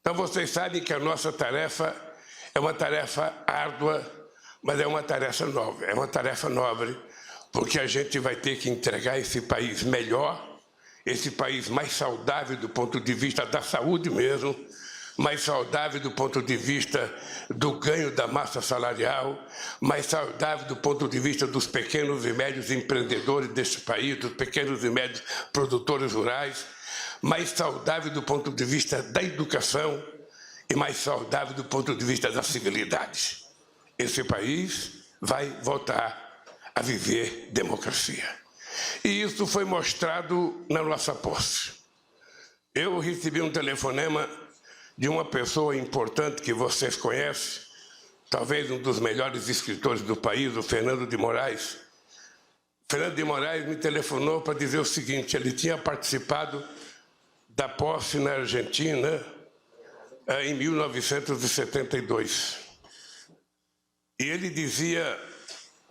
Então, vocês sabem que a nossa tarefa é uma tarefa árdua, mas é uma tarefa nobre, porque a gente vai ter que entregar esse país melhor, esse país mais saudável do ponto de vista da saúde mesmo, mais saudável do ponto de vista do ganho da massa salarial, mais saudável do ponto de vista dos pequenos e médios empreendedores deste país, dos pequenos e médios produtores rurais, mais saudável do ponto de vista da educação e mais saudável do ponto de vista da civilidade. Esse país vai voltar a viver democracia. E isso foi mostrado na nossa posse. Eu recebi um telefonema de uma pessoa importante que vocês conhecem, talvez um dos melhores escritores do país, o Fernando de Moraes. Fernando de Moraes me telefonou para dizer o seguinte: ele tinha participado da posse na Argentina em 1972. E ele dizia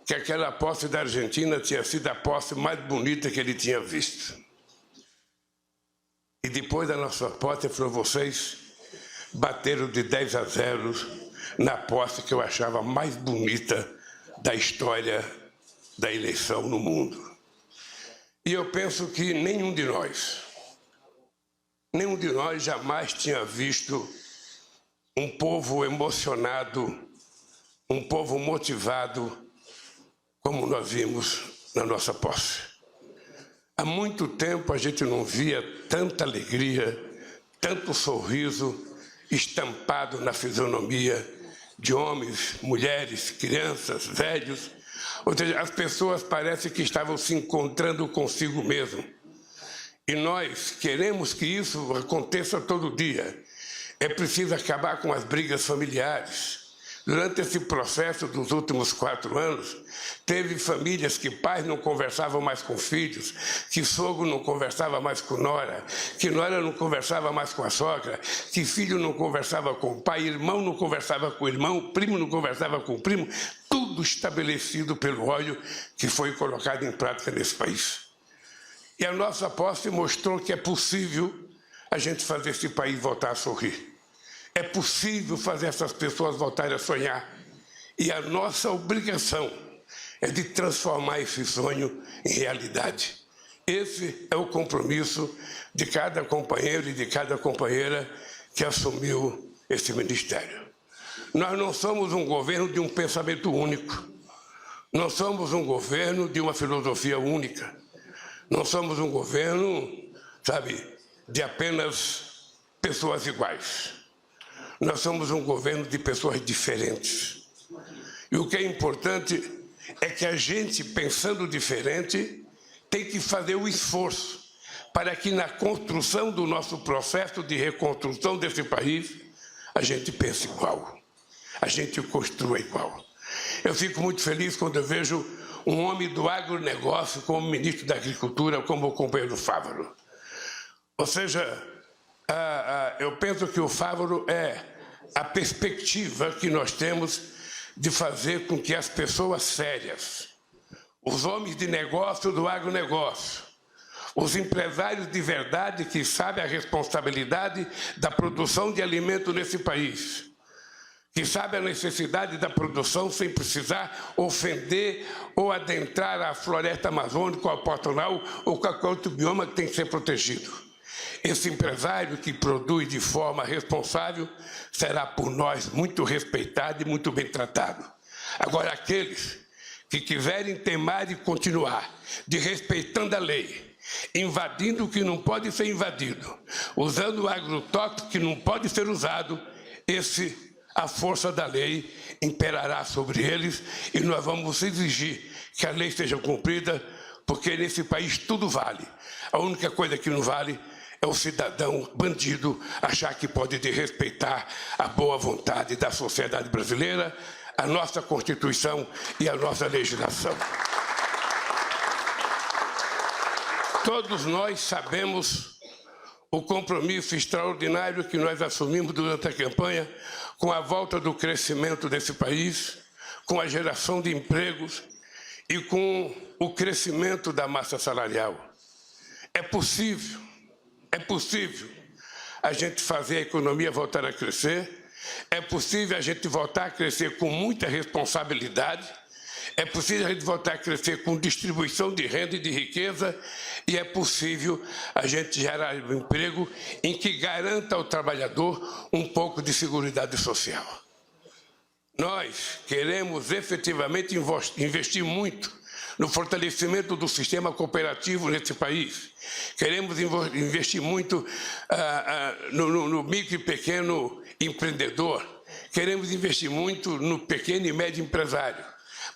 que aquela posse da Argentina tinha sido a posse mais bonita que ele tinha visto. E depois da nossa posse, ele falou: vocês bateram de 10-0 na posse que eu achava mais bonita da história da eleição no mundo. E eu penso que nenhum de nós jamais tinha visto um povo emocionado, um povo motivado, como nós vimos na nossa posse. Há muito tempo a gente não via tanta alegria, tanto sorriso estampado na fisionomia de homens, mulheres, crianças, velhos. Ou seja, as pessoas parecem que estavam se encontrando consigo mesmo. E nós queremos que isso aconteça todo dia. É preciso acabar com as brigas familiares. Durante esse processo dos últimos 4 anos, teve famílias que pais não conversavam mais com filhos, que sogro não conversava mais com nora, que nora não conversava mais com a sogra, que filho não conversava com o pai, irmão não conversava com o irmão, primo não conversava com o primo, tudo estabelecido pelo óleo que foi colocado em prática nesse país. E a nossa posse mostrou que é possível a gente fazer esse país voltar a sorrir. É possível fazer essas pessoas voltarem a sonhar. E a nossa obrigação é de transformar esse sonho em realidade. Esse é o compromisso de cada companheiro e de cada companheira que assumiu esse ministério. Nós não somos um governo de um pensamento único. Não somos um governo de uma filosofia única. Não somos um governo, de apenas pessoas iguais. Nós somos um governo de pessoas diferentes. E o que é importante é que a gente, pensando diferente, tem que fazer o esforço para que na construção do nosso processo de reconstrução desse país, a gente pense igual, a gente construa igual. Eu fico muito feliz quando eu vejo um homem do agronegócio como ministro da Agricultura, como o companheiro Fávaro. Ou seja, eu penso que o Fávaro é a perspectiva que nós temos de fazer com que as pessoas sérias, os homens de negócio do agronegócio, os empresários de verdade que sabem a responsabilidade da produção de alimento nesse país, que sabem a necessidade da produção sem precisar ofender ou adentrar a floresta amazônica, ou a Pantanal, ou qualquer outro bioma que tem que ser protegido. Esse empresário que produz de forma responsável será por nós muito respeitado e muito bem tratado. Agora, aqueles que quiserem temar e continuar desrespeitando a lei, invadindo o que não pode ser invadido, usando o agrotóxico que não pode ser usado, a força da lei imperará sobre eles e nós vamos exigir que a lei seja cumprida, porque nesse país tudo vale. A única coisa que não vale é o cidadão bandido achar que pode desrespeitar a boa vontade da sociedade brasileira, a nossa Constituição e a nossa legislação. Todos nós sabemos o compromisso extraordinário que nós assumimos durante a campanha com a volta do crescimento desse país, com a geração de empregos e com o crescimento da massa salarial. É possível a gente fazer a economia voltar a crescer, é possível a gente voltar a crescer com muita responsabilidade, é possível a gente voltar a crescer com distribuição de renda e de riqueza, e é possível a gente gerar um emprego em que garanta ao trabalhador um pouco de seguridade social. Nós queremos efetivamente investir muito no fortalecimento do sistema cooperativo nesse país. Queremos investir muito no micro e pequeno empreendedor. Queremos investir muito no pequeno e médio empresário.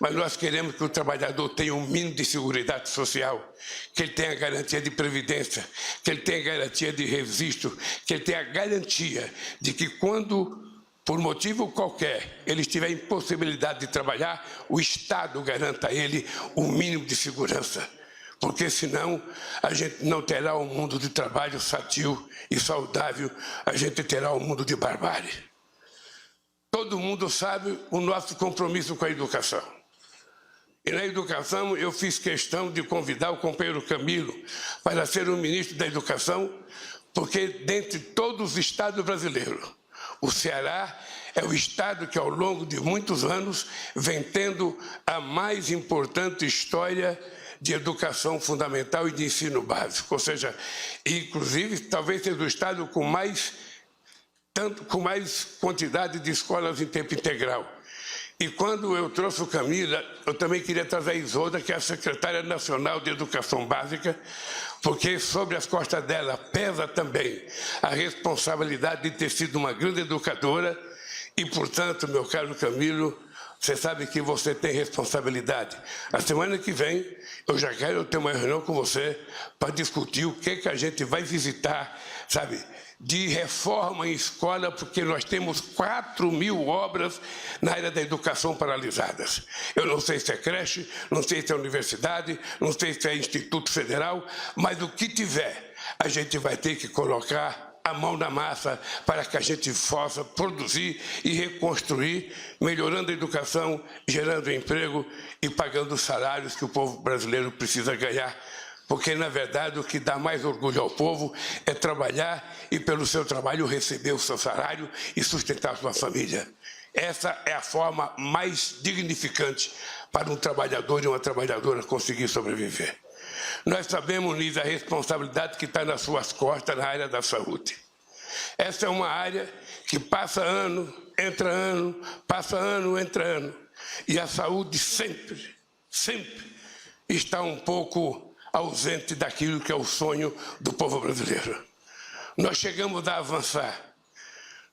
Mas nós queremos que o trabalhador tenha um mínimo de seguridade social, que ele tenha garantia de previdência, que ele tenha garantia de registro, que ele tenha garantia de que quando, por motivo qualquer, ele estiver em possibilidade de trabalhar, o Estado garanta a ele o mínimo de segurança. Porque senão a gente não terá um mundo de trabalho sadio e saudável, a gente terá um mundo de barbárie. Todo mundo sabe o nosso compromisso com a educação. E na educação eu fiz questão de convidar o companheiro Camilo para ser o ministro da Educação, porque dentre todos os estados brasileiros, o Ceará é o estado que ao longo de muitos anos vem tendo a mais importante história de educação fundamental e de ensino básico. Ou seja, inclusive talvez seja o estado com mais quantidade de escolas em tempo integral. E quando eu trouxe o Camila, eu também queria trazer a Isolda, que é a secretária nacional de Educação Básica, porque sobre as costas dela pesa também a responsabilidade de ter sido uma grande educadora e, portanto, meu caro Camilo, você sabe que você tem responsabilidade. A semana que vem, eu já quero ter uma reunião com você para discutir o que a gente vai visitar, sabe, de reforma em escola, porque nós temos 4.000 obras na área da educação paralisadas. Eu não sei se é creche, não sei se é universidade, não sei se é Instituto Federal, mas o que tiver, a gente vai ter que colocar a mão na massa para que a gente possa produzir e reconstruir, melhorando a educação, gerando emprego e pagando os salários que o povo brasileiro precisa ganhar. Porque, na verdade, o que dá mais orgulho ao povo é trabalhar e, pelo seu trabalho, receber o seu salário e sustentar a sua família. Essa é a forma mais dignificante para um trabalhador e uma trabalhadora conseguir sobreviver. Nós sabemos, Nisa, a responsabilidade que está nas suas costas na área da saúde. Essa é uma área que passa ano, entra ano, passa ano, entra ano. E a saúde sempre está um pouco ausente daquilo que é o sonho do povo brasileiro. Nós chegamos a avançar.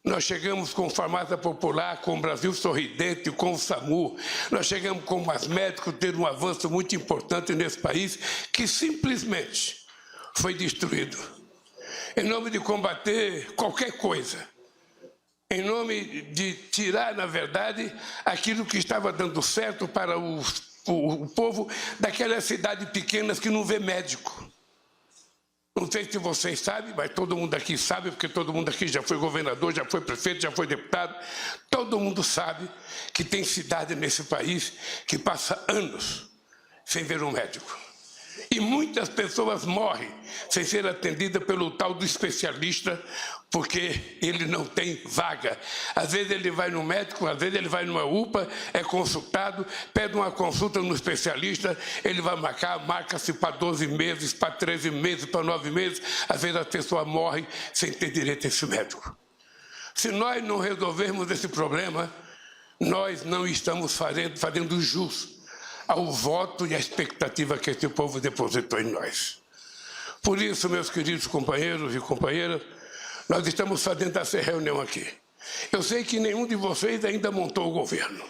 Nós chegamos com farmácia popular, com o Brasil Sorridente, com o SAMU. Nós chegamos com os médicos ter um avanço muito importante nesse país que simplesmente foi destruído. Em nome de combater qualquer coisa, em nome de tirar, na verdade, aquilo que estava dando certo para o povo daquelas cidades pequenas que não vê médico. Não sei se vocês sabem, mas todo mundo aqui sabe, porque todo mundo aqui já foi governador, já foi prefeito, já foi deputado. Todo mundo sabe que tem cidade nesse país que passa anos sem ver um médico. E muitas pessoas morrem sem ser atendidas pelo tal do especialista, porque ele não tem vaga. Às vezes ele vai no médico, às vezes ele vai numa UPA, é consultado, pede uma consulta no especialista, ele vai marca-se para 12 meses, para 13 meses, para 9 meses, às vezes a pessoa morre sem ter direito a esse médico. Se nós não resolvermos esse problema, nós não estamos fazendo jus ao voto e à expectativa que esse povo depositou em nós. Por isso, meus queridos companheiros e companheiras, nós estamos fazendo essa reunião aqui. Eu sei que nenhum de vocês ainda montou o governo.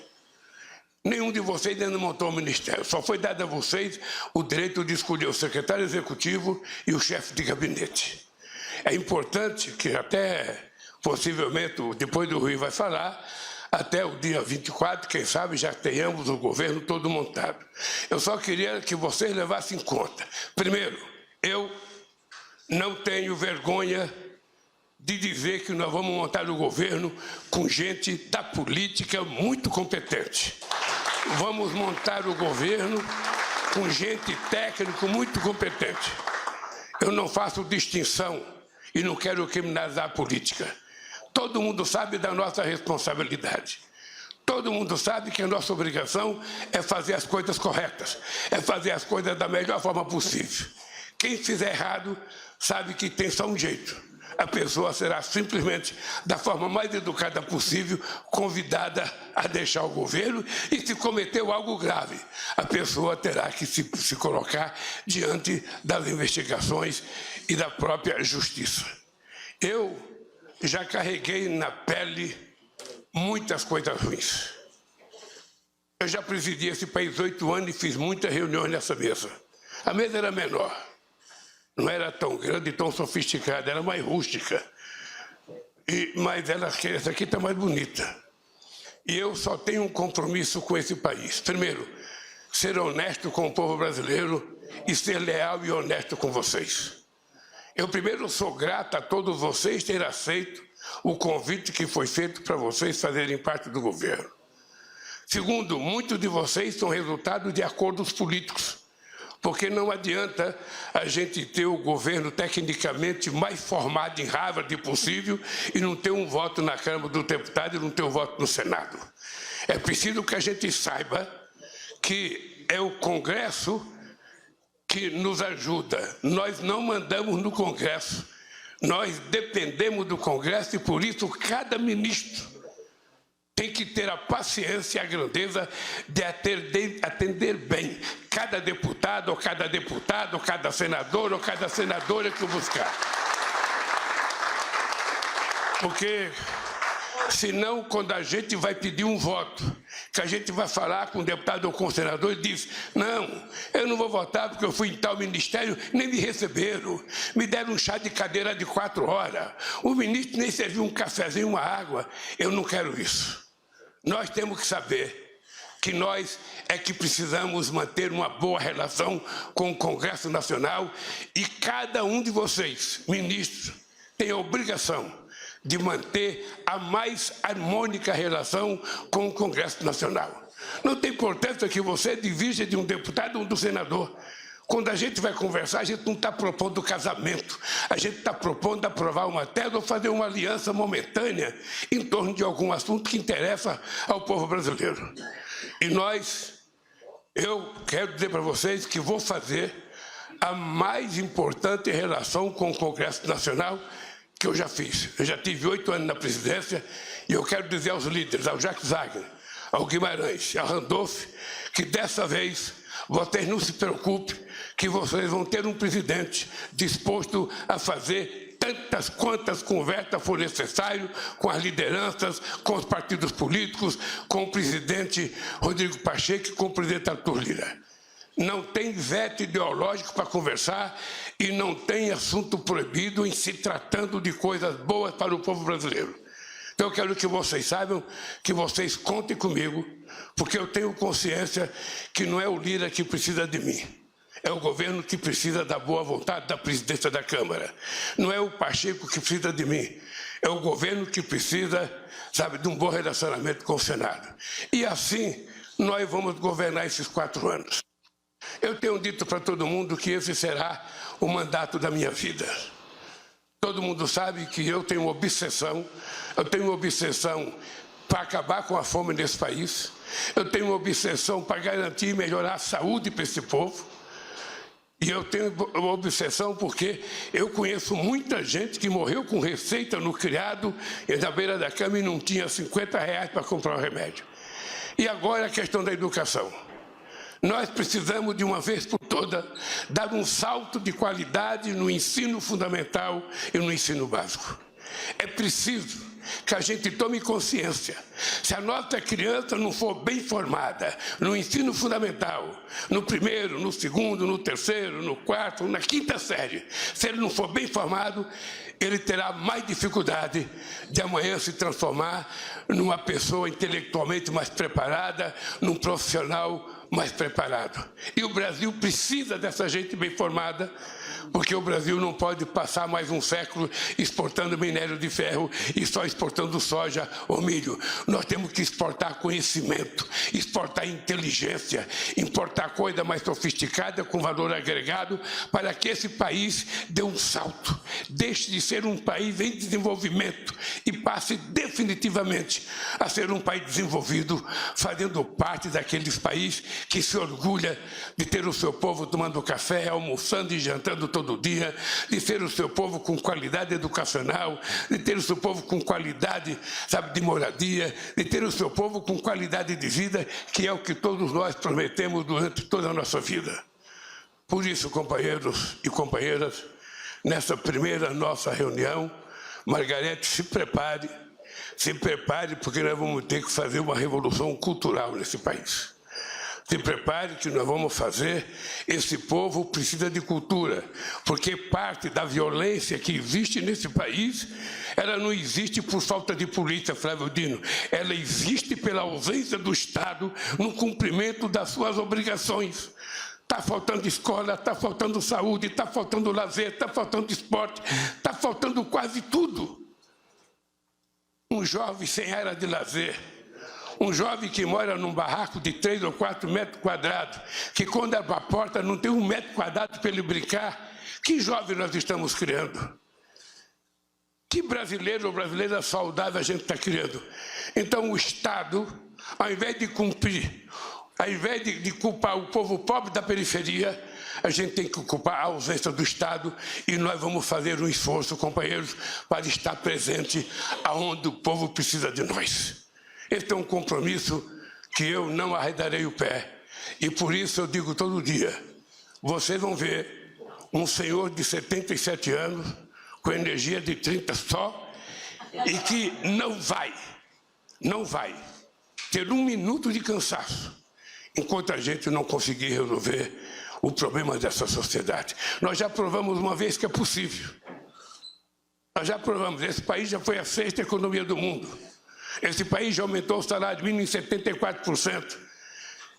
Nenhum de vocês ainda montou o ministério. Só foi dado a vocês o direito de escolher o secretário executivo e o chefe de gabinete. É importante que até, possivelmente, depois do Rui vai falar, até o dia 24, quem sabe, já tenhamos o governo todo montado. Eu só queria que vocês levassem em conta. Primeiro, eu não tenho vergonha de dizer que nós vamos montar o governo com gente da política muito competente. Vamos montar o governo com gente técnica muito competente. Eu não faço distinção e não quero criminalizar a política. Todo mundo sabe da nossa responsabilidade. Todo mundo sabe que a nossa obrigação é fazer as coisas corretas, é fazer as coisas da melhor forma possível. Quem fizer errado sabe que tem só um jeito. A pessoa será simplesmente, da forma mais educada possível, convidada a deixar o governo, e se cometeu algo grave, a pessoa terá que se colocar diante das investigações e da própria justiça. Eu já carreguei na pele muitas coisas ruins. Eu já presidi esse país 8 anos e fiz muitas reuniões nessa mesa. A mesa era menor, não era tão grande e tão sofisticada, era mais rústica. Mas essa aqui está mais bonita. E eu só tenho um compromisso com esse país. Primeiro, ser honesto com o povo brasileiro e ser leal e honesto com vocês. Eu primeiro sou grato a todos vocês terem aceito o convite que foi feito para vocês fazerem parte do governo. Segundo, muitos de vocês são resultado de acordos políticos, porque não adianta a gente ter o governo tecnicamente mais formado em Harvard possível e não ter um voto na Câmara dos Deputados e não ter um voto no Senado. É preciso que a gente saiba que é o Congresso que nos ajuda. Nós não mandamos no Congresso, nós dependemos do Congresso e, por isso, cada ministro tem que ter a paciência e a grandeza de atender bem cada deputado, ou cada senador, ou cada senadora que o buscar. Porque, senão, quando a gente vai pedir um voto, que a gente vai falar com o deputado ou com o senador, e diz: não, eu não vou votar porque eu fui em tal ministério, nem me receberam, me deram um chá de cadeira de 4 horas, o ministro nem serviu um cafezinho, uma água. Eu não quero isso. Nós temos que saber que nós é que precisamos manter uma boa relação com o Congresso Nacional, e cada um de vocês, ministros, tem a obrigação de manter a mais harmônica relação com o Congresso Nacional. Não tem importância que você divija de um deputado ou do senador. Quando a gente vai conversar, a gente não está propondo casamento, a gente está propondo aprovar uma tese ou fazer uma aliança momentânea em torno de algum assunto que interessa ao povo brasileiro. E eu quero dizer para vocês que vou fazer a mais importante relação com o Congresso Nacional que eu já fiz. Eu já tive 8 anos na presidência e eu quero dizer aos líderes, ao Jacques Wagner, ao Guimarães, ao Randolph, que dessa vez vocês não se preocupem, que vocês vão ter um presidente disposto a fazer tantas quantas conversas for necessário com as lideranças, com os partidos políticos, com o presidente Rodrigo Pacheco e com o presidente Arthur Lira. Não tem veto ideológico para conversar e não tem assunto proibido em se tratando de coisas boas para o povo brasileiro. Então eu quero que vocês saibam que vocês contem comigo, porque eu tenho consciência que não é o Lira que precisa de mim. É o governo que precisa da boa vontade da presidência da Câmara. Não é o Pacheco que precisa de mim. É o governo que precisa, de um bom relacionamento com o Senado. E assim nós vamos governar esses 4 anos. Eu tenho dito para todo mundo que esse será o mandato da minha vida. Todo mundo sabe que eu tenho uma obsessão para acabar com a fome nesse país, eu tenho uma obsessão para garantir e melhorar a saúde para esse povo, e eu tenho uma obsessão porque eu conheço muita gente que morreu com receita no criado, e na beira da cama e não tinha R$50 para comprar um remédio. E agora a questão da educação. Nós precisamos, de uma vez por todas, dar um salto de qualidade no ensino fundamental e no ensino básico. É preciso que a gente tome consciência. Se a nossa criança não for bem formada no ensino fundamental, no primeiro, no segundo, no terceiro, no quarto, na 5ª série, se ele não for bem formado, ele terá mais dificuldade de amanhã se transformar numa pessoa intelectualmente mais preparada, num profissional mais preparado. E o Brasil precisa dessa gente bem formada porque o Brasil não pode passar mais um século exportando minério de ferro e só exportando soja ou milho. Nós temos que exportar conhecimento, exportar inteligência, importar coisa mais sofisticada com valor agregado para que esse país dê um salto, deixe de ser um país em desenvolvimento e passe definitivamente a ser um país desenvolvido, fazendo parte daqueles países que se orgulha de ter o seu povo tomando café, almoçando e jantando todo dia, de ter o seu povo com qualidade educacional, de ter o seu povo com qualidade, sabe, de moradia, de ter o seu povo com qualidade de vida, que é o que todos nós prometemos durante toda a nossa vida. Por isso, companheiros e companheiras, nessa primeira nossa reunião, Margarete, se prepare, porque nós vamos ter que fazer uma revolução cultural nesse país. Se prepare que nós vamos fazer, esse povo precisa de cultura, porque parte da violência que existe nesse país, ela não existe por falta de polícia, Flávio Dino, ela existe pela ausência do Estado no cumprimento das suas obrigações. Está faltando escola, está faltando saúde, está faltando lazer, está faltando esporte, está faltando quase tudo. Um jovem sem área de lazer, um jovem que mora num barraco de 3 ou 4 metros quadrados, que quando abre a porta não tem 1 metro quadrado para ele brincar. Que jovem nós estamos criando? Que brasileiro ou brasileira saudável a gente está criando? Então o Estado, ao invés de cumprir, ao invés de culpar o povo pobre da periferia, a gente tem que culpar a ausência do Estado e nós vamos fazer um esforço, companheiros, para estar presente aonde o povo precisa de nós. Esse é um compromisso que eu não arredarei o pé. E por isso eu digo todo dia, vocês vão ver um senhor de 77 anos, com energia de 30 só, e que não vai ter 1 minuto de cansaço, enquanto a gente não conseguir resolver o problema dessa sociedade. Nós já provamos uma vez que é possível. Nós já provamos, esse país já foi a 6ª economia do mundo. Esse país já aumentou o salário mínimo em 74%.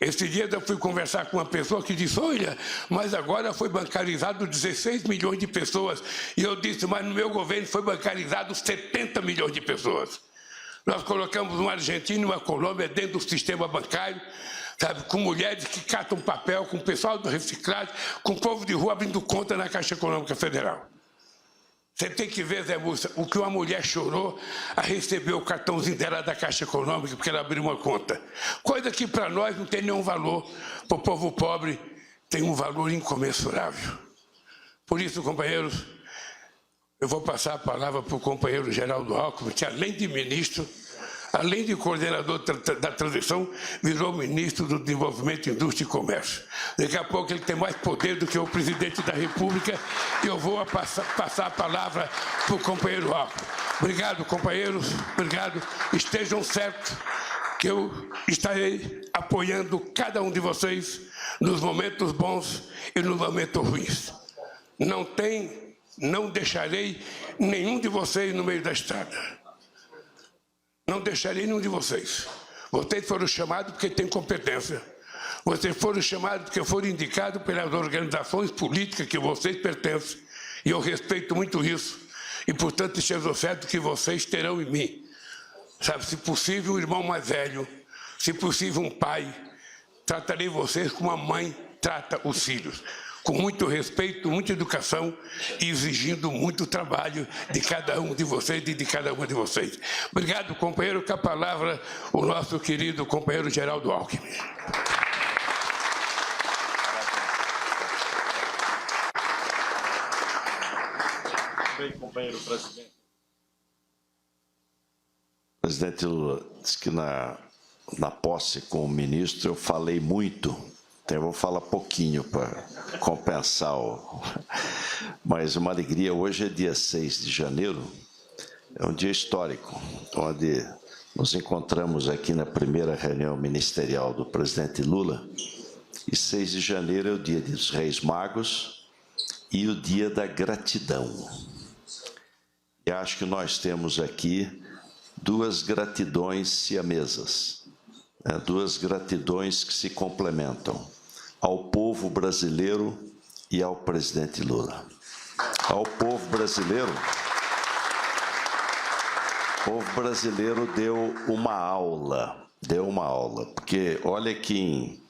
Esse dia eu fui conversar com uma pessoa que disse, olha, mas agora foi bancarizado 16 milhões de pessoas. E eu disse, mas no meu governo foi bancarizado 70 milhões de pessoas. Nós colocamos uma Argentina e uma Colômbia dentro do sistema bancário, sabe, com mulheres que catam papel, com o pessoal do reciclagem, com o povo de rua abrindo conta na Caixa Econômica Federal. Você tem que ver, Zé Múcia, o que uma mulher chorou a receber o cartãozinho dela da Caixa Econômica porque ela abriu uma conta. Coisa que para nós não tem nenhum valor, para o povo pobre tem um valor incomensurável. Por isso, companheiros, eu vou passar a palavra para o companheiro Geraldo Alckmin, que além de ministro, além de coordenador da transição, virou ministro do Desenvolvimento, Indústria e Comércio. Daqui a pouco ele tem mais poder do que o presidente da República e eu vou passar a palavra para o companheiro Alckmin. Obrigado, companheiros, obrigado. Estejam certos que eu estarei apoiando cada um de vocês nos momentos bons e nos momentos ruins. Não deixarei nenhum de vocês no meio da estrada. Não deixarei nenhum de vocês. Vocês foram chamados porque têm competência. Vocês foram chamados porque foram indicados pelas organizações políticas que vocês pertencem. E eu respeito muito isso. E, portanto, esteja certo que vocês terão em mim, sabe, se possível, um irmão mais velho, se possível, um pai. Tratarei vocês como a mãe trata os filhos. Com muito respeito, muita educação e exigindo muito trabalho de cada um de vocês e de cada uma de vocês. Obrigado, companheiro. Com a palavra, o nosso querido companheiro Geraldo Alckmin. Bem, companheiro presidente. Presidente Lula, disse que na posse com o ministro eu falei muito. Então eu vou falar pouquinho para compensar. Mas uma alegria, hoje é dia 6 de janeiro, é um dia histórico, onde nos encontramos aqui na primeira reunião ministerial do presidente Lula, e 6 de janeiro é o dia dos Reis Magos e o dia da gratidão. E acho que nós temos aqui 2 gratidões siamesas. Duas gratidões que se complementam, ao povo brasileiro e ao presidente Lula. ao povo brasileiro. O povo brasileiro deu uma aula, porque olha que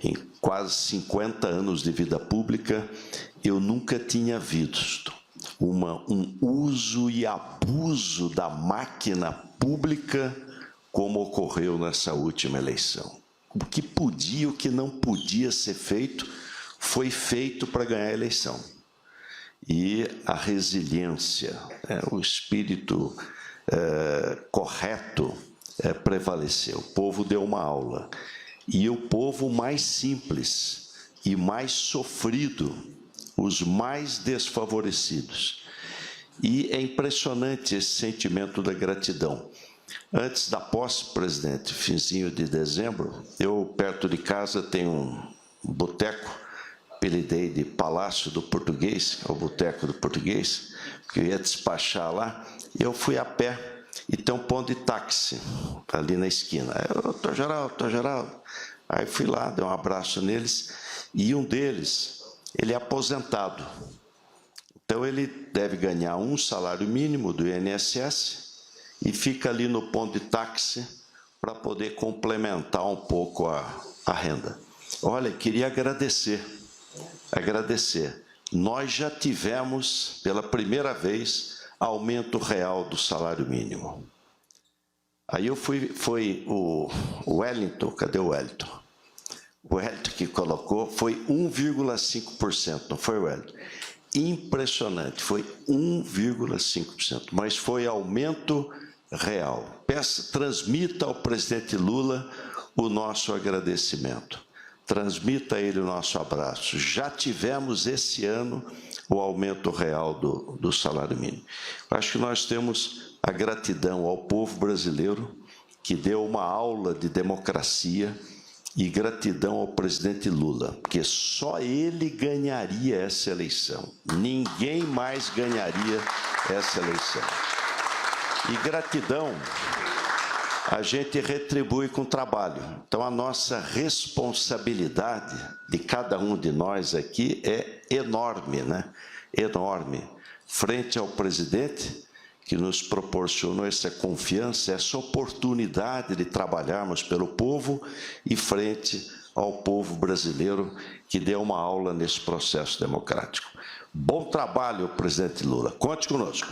em quase 50 anos de vida pública, eu nunca tinha visto um uso e abuso da máquina pública como ocorreu nessa última eleição. O que podia, o que não podia ser feito, foi feito para ganhar a eleição. E a resiliência, o espírito correto prevaleceu. O povo deu uma aula. E o povo mais simples e mais sofrido, os mais desfavorecidos. E é impressionante esse sentimento da gratidão. Antes da posse, presidente, finzinho de dezembro, eu, perto de casa, tenho um boteco, apelidei de Palácio do Português, é o Boteco do Português, que eu ia despachar lá, e eu fui a pé, e tem um ponto de táxi ali na esquina. Eu, doutor Geraldo. Aí fui lá, dei um abraço neles, e um deles, ele é aposentado. Então, ele deve ganhar um salário mínimo do INSS e fica ali no ponto de táxi para poder complementar um pouco a renda. Olha, queria agradecer. Nós já tivemos, pela primeira vez, aumento real do salário mínimo. Aí foi o Wellington, cadê o Wellington? O Wellington que colocou, foi 1,5%, não foi, Wellington? Impressionante, foi 1,5%, mas foi aumento real. Transmita ao presidente Lula o nosso agradecimento. Transmita a ele o nosso abraço. Já tivemos esse ano o aumento real do salário mínimo. Acho que nós temos a gratidão ao povo brasileiro, que deu uma aula de democracia, e gratidão ao presidente Lula, porque só ele ganharia essa eleição. Ninguém mais ganharia essa eleição. E gratidão a gente retribui com trabalho. Então, a nossa responsabilidade de cada um de nós aqui é enorme, né? Enorme. Frente ao presidente, que nos proporcionou essa confiança, essa oportunidade de trabalharmos pelo povo, e frente ao povo brasileiro, que deu uma aula nesse processo democrático. Bom trabalho, presidente Lula. Conte conosco.